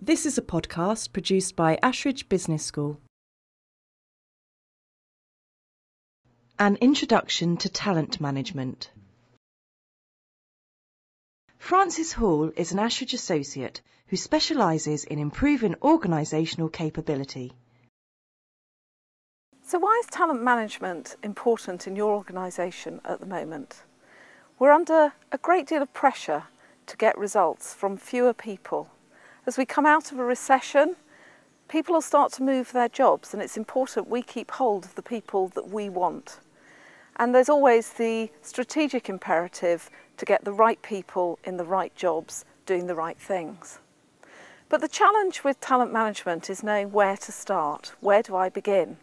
This is a podcast produced by Ashridge Business School. An introduction to talent management. Francis Hall is an Ashridge associate who specialises in improving organisational capability. So why is talent management important in your organisation at the moment? We're under a great deal of pressure to get results from fewer people. As we come out of a recession, people will start to move their jobs, and it's important we keep hold of the people that we want. And there's always the strategic imperative to get the right people in the right jobs doing the right things. But the challenge with talent management is knowing where to start. Where do I begin?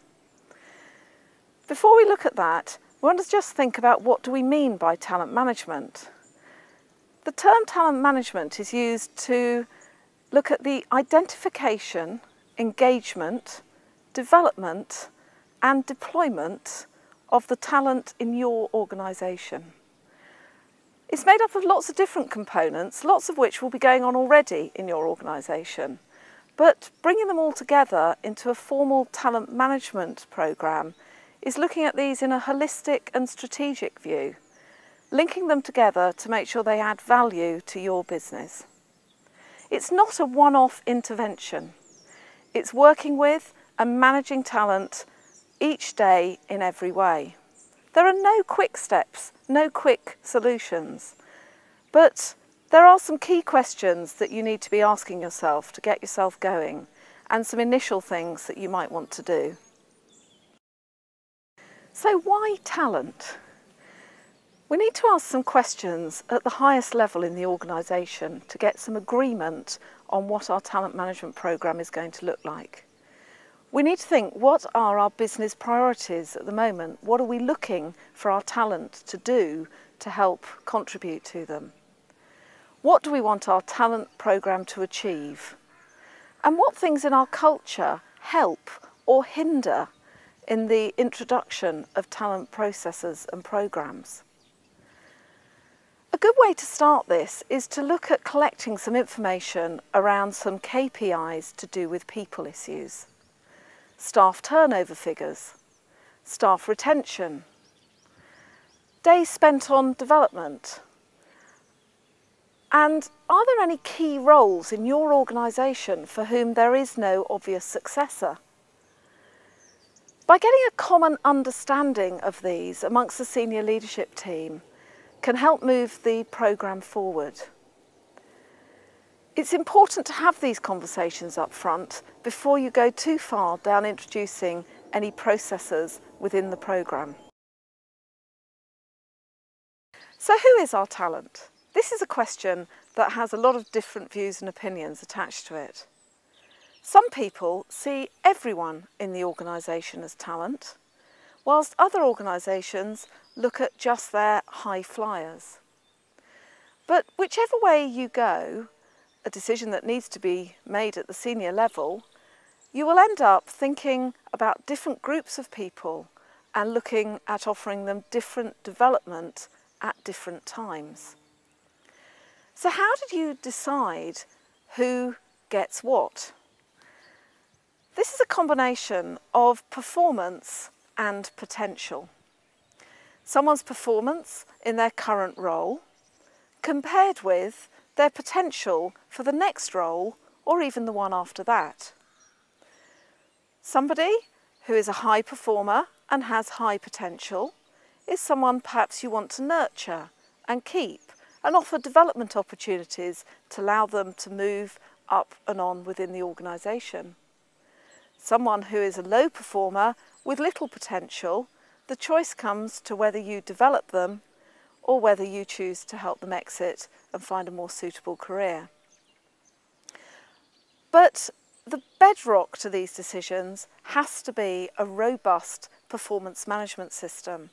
Before we look at that, we want to just think about what do we mean by talent management. The term talent management is used to look at the identification, engagement, development and deployment of the talent in your organisation. It's made up of lots of different components, lots of which will be going on already in your organisation. But bringing them all together into a formal talent management programme is looking at these in a holistic and strategic view, linking them together to make sure they add value to your business. It's not a one-off intervention. It's working with and managing talent each day in every way. There are no quick steps, no quick solutions, but there are some key questions that you need to be asking yourself to get yourself going, and some initial things that you might want to do. So why talent? We need to ask some questions at the highest level in the organisation to get some agreement on what our talent management programme is going to look like. We need to think, what are our business priorities at the moment? What are we looking for our talent to do to help contribute to them? What do we want our talent programme to achieve? And what things in our culture help or hinder in the introduction of talent processes and programmes? A good way to start this is to look at collecting some information around some KPIs to do with people issues. Staff turnover figures, staff retention, days spent on development. And are there any key roles in your organisation for whom there is no obvious successor? By getting a common understanding of these amongst the senior leadership team can help move the programme forward. It's important to have these conversations up front before you go too far down introducing any processes within the programme. So who is our talent? This is a question that has a lot of different views and opinions attached to it. Some people see everyone in the organisation as talent, whilst other organisations look at just their high flyers. But whichever way you go, a decision that needs to be made at the senior level, you will end up thinking about different groups of people and looking at offering them different development at different times. So how did you decide who gets what? This is a combination of performance and potential. Someone's performance in their current role compared with their potential for the next role or even the one after that. Somebody who is a high performer and has high potential is someone perhaps you want to nurture and keep and offer development opportunities to allow them to move up and on within the organisation. Someone who is a low performer with little potential, the choice comes to whether you develop them or whether you choose to help them exit and find a more suitable career. But the bedrock to these decisions has to be a robust performance management system.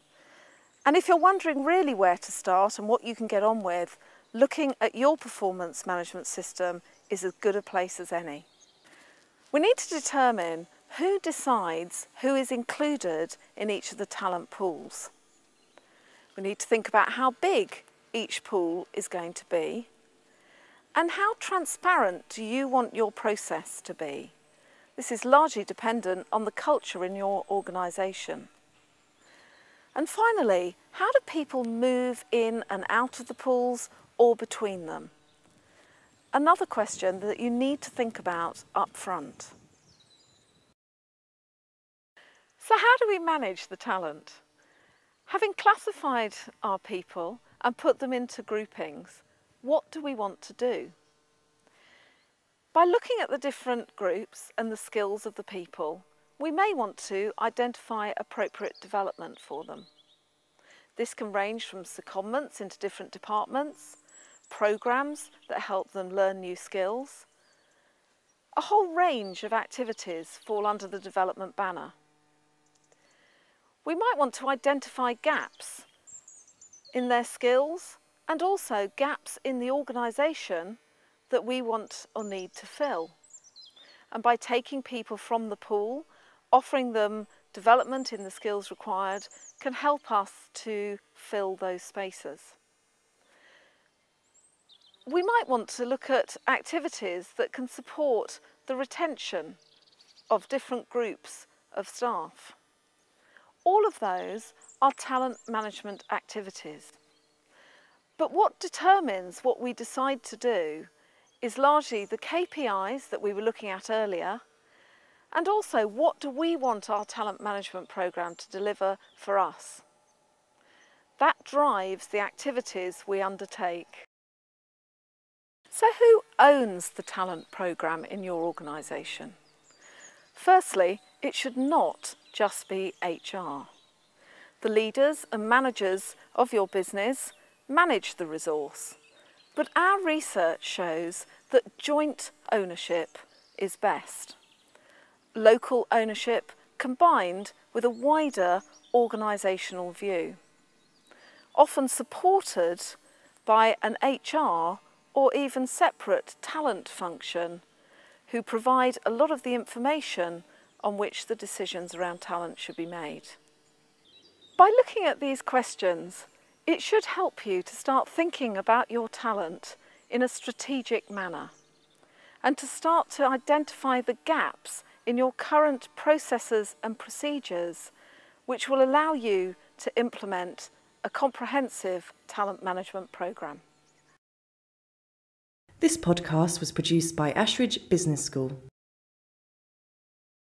And if you're wondering really where to start and what you can get on with, looking at your performance management system is as good a place as any. We need to determine who decides who is included in each of the talent pools. We need to think about how big each pool is going to be And how transparent do you want your process to be? This is largely dependent on the culture in your organisation. And finally, how do people move in and out of the pools or between them? Another question that you need to think about up front. So how do we manage the talent? Having classified our people and put them into groupings, what do we want to do? By looking at the different groups and the skills of the people, we may want to identify appropriate development for them. This can range from secondments into different departments, programmes that help them learn new skills. A whole range of activities fall under the development banner. We might want to identify gaps in their skills and also gaps in the organisation that we want or need to fill. And by taking people from the pool, offering them development in the skills required can help us to fill those spaces. We might want to look at activities that can support the retention of different groups of staff. All of those are talent management activities. But what determines what we decide to do is largely the KPIs that we were looking at earlier, and also what do we want our talent management programme to deliver for us. That drives the activities we undertake. So who owns the talent programme in your organisation? Firstly, it should not just be HR. The leaders and managers of your business manage the resource, but our research shows that joint ownership is best. Local ownership combined with a wider organisational view, often supported by an HR or even separate talent function who provide a lot of the information on which the decisions around talent should be made. By looking at these questions, it should help you to start thinking about your talent in a strategic manner and to start to identify the gaps in your current processes and procedures which will allow you to implement a comprehensive talent management programme. This podcast was produced by Ashridge Business School.